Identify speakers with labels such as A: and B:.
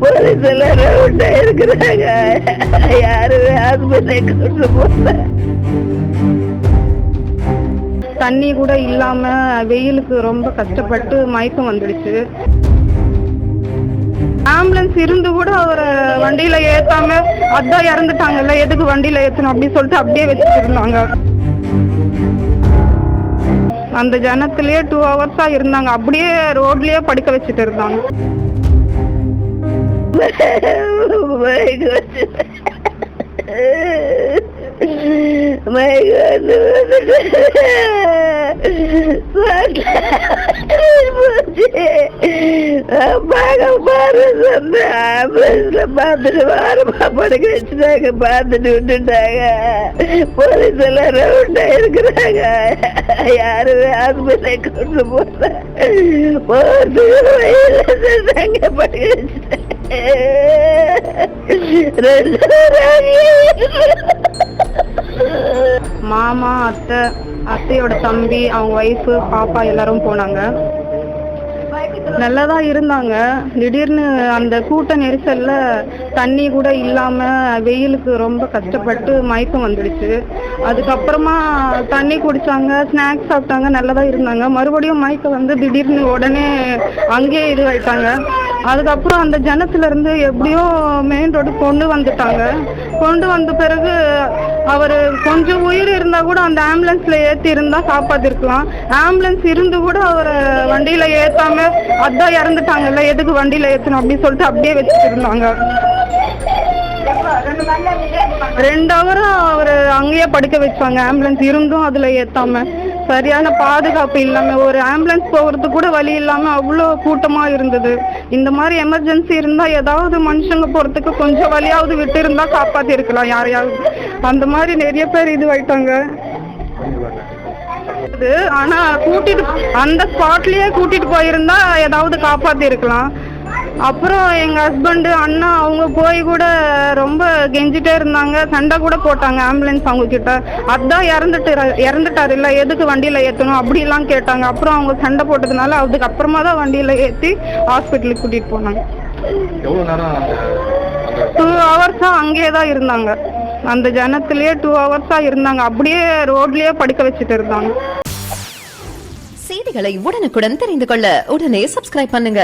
A: Police எல்லாம் ரவுண்டா இருக்கிறாங்க. யாருமே ஹாஸ்பிட்டல் கொண்டு போல.
B: தண்ணி கூட இல்லாம வெயிலுக்கு ரொம்ப கஷ்டப்பட்டு மயக்கம் வந்துடுச்சு. ஆம்புலன்ஸ் இருந்து கூட அவரை வண்டியில ஏத்தாம அதான் இறந்துட்டாங்கல்ல, எதுக்கு வண்டியில ஏத்தணும் அப்படின்னு சொல்லிட்டு அப்படியே வச்சுட்டு இருந்தாங்க. அந்த ஜனத்திலேயே 2 ஹவர்ஸா இருந்தாங்க, அப்படியே ரோட்லயே படுக்க வச்சுட்டு இருந்தாங்க.
A: படுக்க வச்சுட்டாங்க, பார்த்துட்டு விட்டுட்டாங்க. போலீஸ் எல்லாம் ரவுண்டா இருக்கிறாங்க. யாருமே ஹாஸ்பிட்டல் கொண்டு போல. படுக்க வச்சுட்டாங்க.
B: மாமா, அத்தையோட தம்பி, அவங்க ஒய்ஃபு, பாப்பா எல்லாரும் போனாங்க. நல்லதா இருந்தாங்க. திடீர்னு அந்த கூட்ட நெரிசல்ல தண்ணி கூட இல்லாம வெயிலுக்கு ரொம்ப கஷ்டப்பட்டு மயக்கம் வந்துடுச்சு. அதுக்கப்புறமா தண்ணி குடிச்சாங்க, ஸ்நாக்ஸ் சாப்பிட்டாங்க, நல்லதா இருந்தாங்க. மறுபடியும் மயக்கம் வந்து திடீர்னு உடனே அங்கேயே இதுவாயிட்டாங்க. அதுக்கப்புறம் அந்த ஜனத்துல இருந்து எப்படியோ மெயின் ரோடு கொண்டு வந்துட்டாங்க. கொண்டு வந்த பிறகு அவர் கொஞ்சம் உயிர் இருந்தா கூட அந்த ஆம்புலன்ஸ்ல ஏத்தி இருந்தா காப்பாத்திருக்கலாம். ஆம்புலன்ஸ் இருந்து கூட அவரை வண்டியில ஏத்தாம அதான் இறந்துட்டாங்கல்ல, எதுக்கு வண்டியில ஏத்தணும் அப்படின்னு சொல்லிட்டு அப்படியே வச்சுட்டு இருந்தாங்க. 2 ஹவரா அவரு அங்கேயே படுக்க வச்சாங்க. ஆம்புலன்ஸ் இருந்தும் அதுல ஏத்தாம, சரியான பாதுகாப்பு இல்லாம, ஒரு ஆம்புலன்ஸ் போகிறதுக்கு கூட வழி இல்லாம அவ்வளோ கூட்டமா இருந்தது. இந்த மாதிரி எமர்ஜென்சி இருந்தா ஏதாவது மனுஷங்க போறதுக்கு கொஞ்சம் வழியாவது விட்டு இருந்தா காப்பாத்தி இருக்கலாம் யாரையாவது. அந்த மாதிரி நிறைய பேர் இதுவாயிட்டாங்க. ஆனா அந்த ஸ்பாட்லயே கூட்டிட்டு போயிருந்தா ஏதாவது காப்பாத்தி இருக்கலாம். அப்புறம் எங்க ஹஸ்பண்ட், அண்ணா அவங்க போய் கூட ரொம்ப கெஞ்சிட்டே இருந்தாங்க, சண்டை கூட போட்டாங்க ஆம்புலன்ஸ் அவங்க கிட்ட. அதான் இறந்துட்டாரு இல்ல, எதுக்கு வண்டியில ஏத்தணும் அப்படி எல்லாம் கேட்டாங்க. அப்புறம் அவங்க சண்டை போட்டதுனால அதுக்கு அப்புறமா தான் வண்டியில ஏத்தி ஹாஸ்பிட்டலுக்கு கூட்டிட்டு போனாங்க. 2 ஹவர்ஸா அங்கேயே தான் இருந்தாங்க. அந்த ஜனத்திலேயே 2 ஹவர்ஸா இருந்தாங்க, அப்படியே ரோட்லயே படுக்க வச்சுட்டு இருந்தாங்க.
C: செய்திகளை உடனுக்குடன் தெரிந்து கொள்ள உடனே சப்ஸ்கிரைப் பண்ணுங்க.